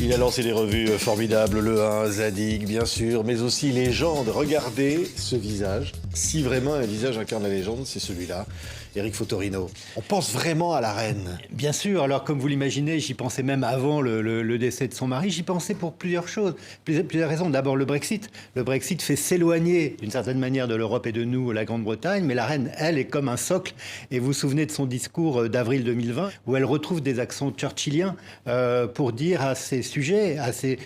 Il a lancé des revues formidables, Le 1, Zadig, bien sûr, mais aussi Légende. Regardez ce visage. Si vraiment un visage incarne la légende, c'est celui-là, Eric Fotorino. On pense vraiment à la reine. Bien sûr, alors comme vous l'imaginez, j'y pensais même avant le décès de son mari, j'y pensais pour plusieurs choses, plusieurs raisons. D'abord le Brexit. Le Brexit fait s'éloigner d'une certaine manière de l'Europe et de nous, la Grande-Bretagne, mais la reine, elle, est comme un socle. Et vous vous souvenez de son discours d'avril 2020, où elle retrouve des accents churchilliens pour dire à ses sujets,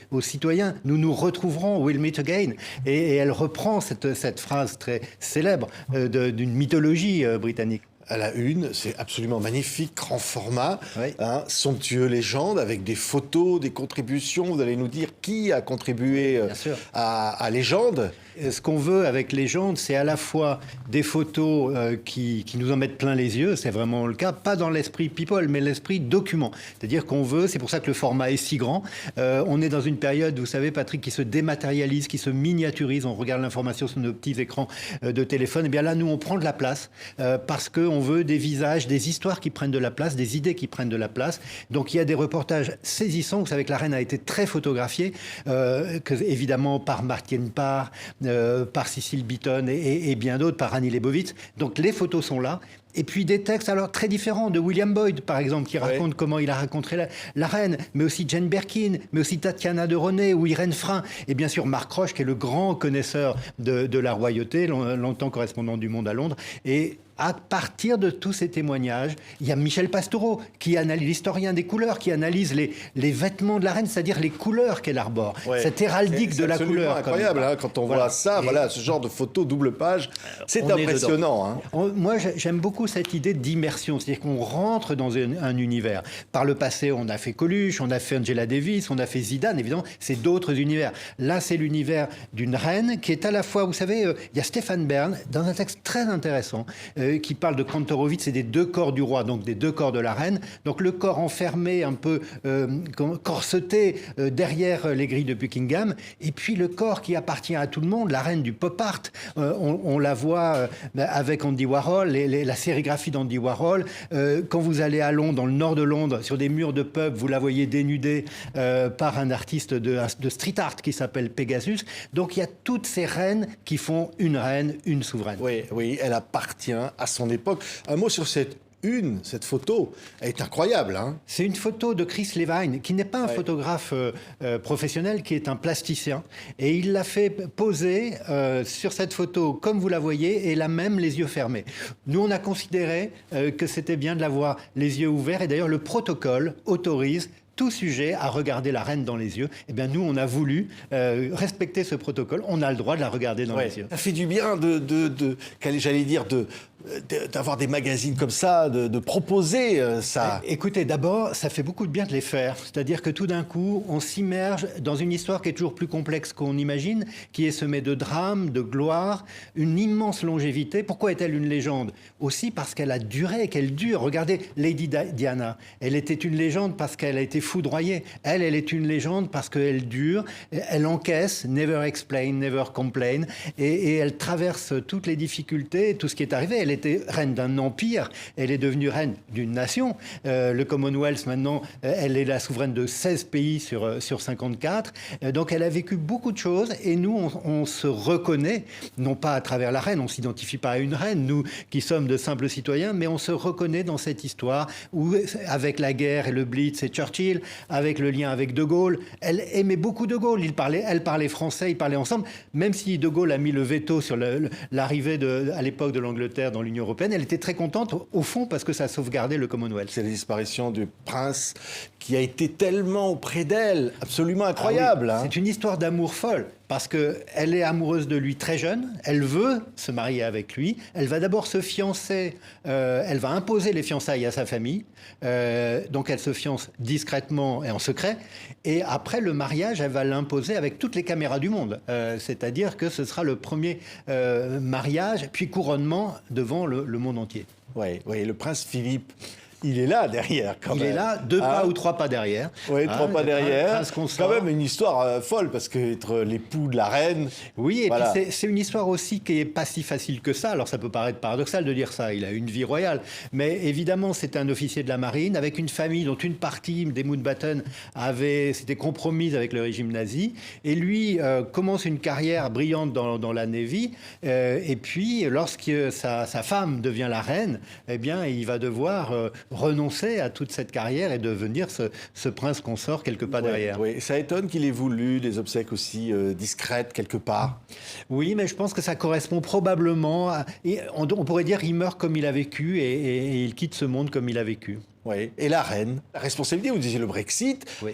aux citoyens, nous nous retrouverons, we'll meet again. Et elle reprend cette phrase très célèbre d'une mythologie britannique. À la une, c'est absolument magnifique, grand format, Oui. somptueux Légende, avec des photos, des contributions. Vous allez nous dire qui a contribué Bien sûr. à Légende. Ce qu'on veut avec Légende, c'est à la fois des photos qui nous en mettent plein les yeux, c'est vraiment le cas, pas dans l'esprit people, mais l'esprit document. C'est-à-dire qu'on veut, c'est pour ça que le format est si grand. On est dans une période, vous savez, Patrick, qui se dématérialise, qui se miniaturise. On regarde l'information sur nos petits écrans de téléphone. Et bien là, nous, on prend de la place parce qu'on veut des visages, des histoires qui prennent de la place, des idées qui prennent de la place. Donc il y a des reportages saisissants. Vous savez que la reine a été très photographiée, évidemment par Martine Parr, par Cécile Beaton et bien d'autres, par Annie Leibovitz. Donc les photos sont là. Et puis des textes alors très différents de William Boyd, par exemple, qui raconte comment il a rencontré la reine, mais aussi Jane Birkin, mais aussi Tatiana de René ou Irène Frein. Et bien sûr Marc Roche, qui est le grand connaisseur de la royauté, longtemps correspondant du Monde à Londres. Et à partir de tous ces témoignages, il y a Michel Pastoureau, qui analyse, l'historien des couleurs, qui analyse les vêtements de la reine, c'est-à-dire les couleurs qu'elle arbore. Ouais. Cette héraldique de la couleur. C'est incroyable, quand on voit ça, ce genre de photo double page, c'est impressionnant. Moi, j'aime beaucoup cette idée d'immersion, c'est-à-dire qu'on rentre dans un univers. Par le passé, on a fait Coluche, on a fait Angela Davis, on a fait Zidane, évidemment, c'est d'autres univers. Là, c'est l'univers d'une reine qui est à la fois, vous savez, il y a Stéphane Bern, dans un texte très intéressant, qui parle de Kantorowicz et des deux corps du roi, donc des deux corps de la reine. Donc le corps enfermé, un peu corseté derrière les grilles de Buckingham, et puis le corps qui appartient à tout le monde, la reine du pop art. On la voit avec Andy Warhol, la sérigraphie d'Andy Warhol. Quand vous allez à Londres, dans le nord de Londres, sur des murs de pub, vous la voyez dénudée par un artiste de street art qui s'appelle Pegasus. Donc il y a toutes ces reines qui font une reine, une souveraine. Oui, elle appartient à son époque. Un mot sur cette photo, elle est incroyable. C'est une photo de Chris Levine, qui n'est pas un photographe professionnel, qui est un plasticien. Et il l'a fait poser sur cette photo, comme vous la voyez, et là même les yeux fermés. Nous, on a considéré que c'était bien de l'avoir les yeux ouverts. Et d'ailleurs, le protocole autorise tout sujet à regarder la reine dans les yeux. Eh bien, nous, on a voulu respecter ce protocole. On a le droit de la regarder dans les yeux. Ça fait du bien d'avoir des magazines comme ça, de proposer ça. Écoutez, d'abord, ça fait beaucoup de bien de les faire. C'est-à-dire que tout d'un coup, on s'immerge dans une histoire qui est toujours plus complexe qu'on imagine, qui est semée de drames, de gloire, une immense longévité. Pourquoi est-elle une légende? Aussi parce qu'elle a duré, qu'elle dure. Regardez Lady Diana. Elle était une légende parce qu'elle a été foudroyée. Elle est une légende parce qu'elle dure, elle encaisse, never explain, never complain, et elle traverse toutes les difficultés, tout ce qui est arrivé. Elle était reine d'un empire, elle est devenue reine d'une nation. Le Commonwealth, maintenant, elle est la souveraine de 16 pays sur 54. Donc elle a vécu beaucoup de choses, et nous, on se reconnaît, non pas à travers la reine, on ne s'identifie pas à une reine, nous qui sommes de simples citoyens, mais on se reconnaît dans cette histoire où, avec la guerre et le Blitz et Churchill, avec le lien avec De Gaulle, elle aimait beaucoup De Gaulle. Elle parlait français, ils parlaient ensemble, même si De Gaulle a mis le veto sur l'arrivée à l'époque de l'Angleterre dans l'Union européenne, elle était très contente, au fond, parce que ça sauvegardait le Commonwealth. C'est la disparition du prince qui a été tellement auprès d'elle, absolument incroyable. C'est une histoire d'amour folle, parce qu'elle est amoureuse de lui très jeune, elle veut se marier avec lui, elle va d'abord se fiancer, elle va imposer les fiançailles à sa famille, donc elle se fiance discrètement et en secret, et après le mariage, elle va l'imposer avec toutes les caméras du monde, c'est-à-dire que ce sera le premier mariage, puis couronnement devant le monde entier. Oui, le prince Philippe, il est là derrière quand Il même. est là, 2 pas ou 3 pas derrière. Oui, 3 pas derrière. Prince C'est consort. quand même une histoire folle, parce qu'être l'époux de la reine... Oui, et voilà. puis c'est une histoire aussi qui n'est pas si facile que ça. Alors ça peut paraître paradoxal de dire ça, il a une vie royale. Mais évidemment, c'est un officier de la marine avec une famille dont une partie des Mountbatten s'était compromise avec le régime nazi. Et lui commence une carrière brillante dans la Navy. Et puis, lorsque sa femme devient la reine, eh bien, il va devoir renoncer à toute cette carrière et devenir ce prince consort quelque pas derrière. Oui, ça étonne qu'il ait voulu des obsèques aussi discrètes quelque part. Oui, mais je pense que ça correspond probablement et on pourrait dire qu'il meurt comme il a vécu et il quitte ce monde comme il a vécu. Oui. Et la reine, la responsabilité, vous disiez le Brexit, Oui.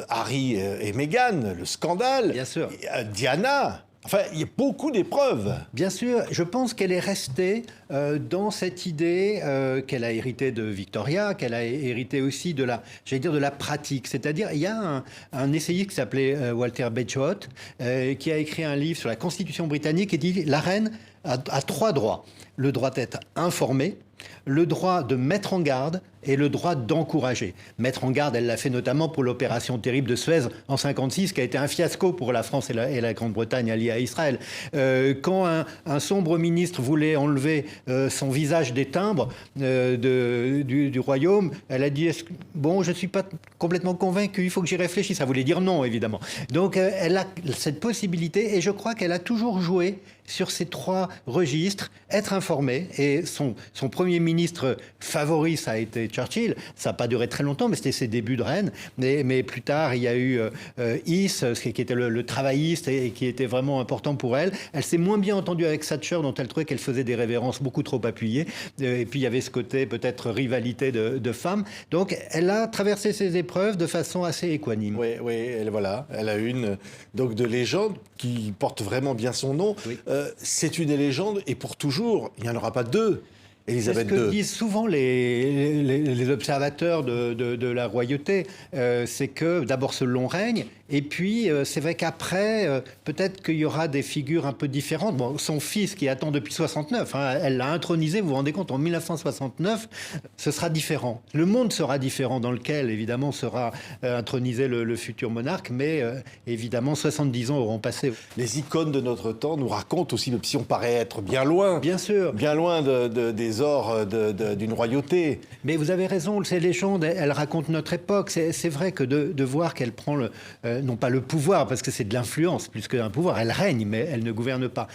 Harry et Meghan, le scandale, Bien sûr. Diana. Enfin, il y a beaucoup d'épreuves. Bien sûr, je pense qu'elle est restée dans cette idée qu'elle a héritée de Victoria, qu'elle a hérité aussi de la pratique. C'est-à-dire, il y a un essayiste qui s'appelait Walter Bagehot, qui a écrit un livre sur la Constitution britannique et dit la reine a 3 droits. Le droit d'être informée, le droit de mettre en garde et le droit d'encourager. Mettre en garde, elle l'a fait notamment pour l'opération terrible de Suez en 1956, qui a été un fiasco pour la France et la Grande-Bretagne alliée à Israël. Quand un sombre ministre voulait enlever son visage des timbres du royaume, elle a dit bon, je ne suis pas complètement convaincue, il faut que j'y réfléchisse. Ça voulait dire non, évidemment. Donc elle a cette possibilité et je crois qu'elle a toujours joué sur ces 3 registres, être informée. Et son premier ministre favori, ça a été Churchill. Ça n'a pas duré très longtemps, mais c'était ses débuts de reine. Mais plus tard, il y a eu Heath, qui était le travailliste et qui était vraiment important pour elle. Elle s'est moins bien entendue avec Thatcher, dont elle trouvait qu'elle faisait des révérences beaucoup trop appuyées. Et puis, il y avait ce côté peut-être rivalité de femmes. Donc, elle a traversé ces épreuves de façon assez équanime. Oui, elle a une donc de légende qui porte vraiment bien son nom. Oui. C'est une légende et pour toujours, il n'y en aura pas 2. Élisabeth C'est ce que II. disent souvent les observateurs de la royauté, c'est que d'abord ce long règne, et puis c'est vrai qu'après, peut-être qu'il y aura des figures un peu différentes. Bon, son fils qui attend depuis 69, hein, elle l'a intronisé, vous vous rendez compte, en 1969, ce sera différent. Le monde sera différent dans lequel, évidemment, sera intronisé le futur monarque, mais évidemment, 70 ans auront passé. Les icônes de notre temps nous racontent aussi, même si on paraît être bien loin, Bien sûr. bien loin des ors d'une royauté. Mais vous avez raison, ces légendes, elles racontent notre époque. C'est vrai que de voir qu'elle prend non pas le pouvoir, parce que c'est de l'influence plus qu'un pouvoir, elle règne, mais elle ne gouverne pas.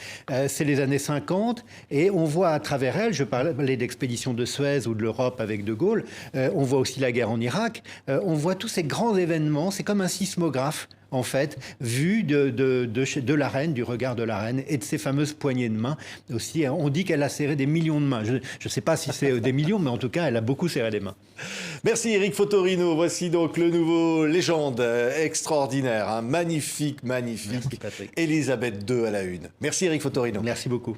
C'est les années 50, et on voit à travers elle, je parlais d'expédition de Suez ou de l'Europe avec De Gaulle, on voit aussi la guerre en Irak, on voit tous ces grands événements, c'est comme un sismographe, en fait, vu de la reine, du regard de la reine et de ses fameuses poignées de main. Aussi, on dit qu'elle a serré des millions de mains. Je ne sais pas si c'est des millions, mais en tout cas, elle a beaucoup serré les mains. Merci Éric Fotorino. Voici donc le nouveau légende extraordinaire, hein. Magnifique. Merci, Patrick. Élisabeth II à la une. Merci Éric Fotorino. Merci beaucoup.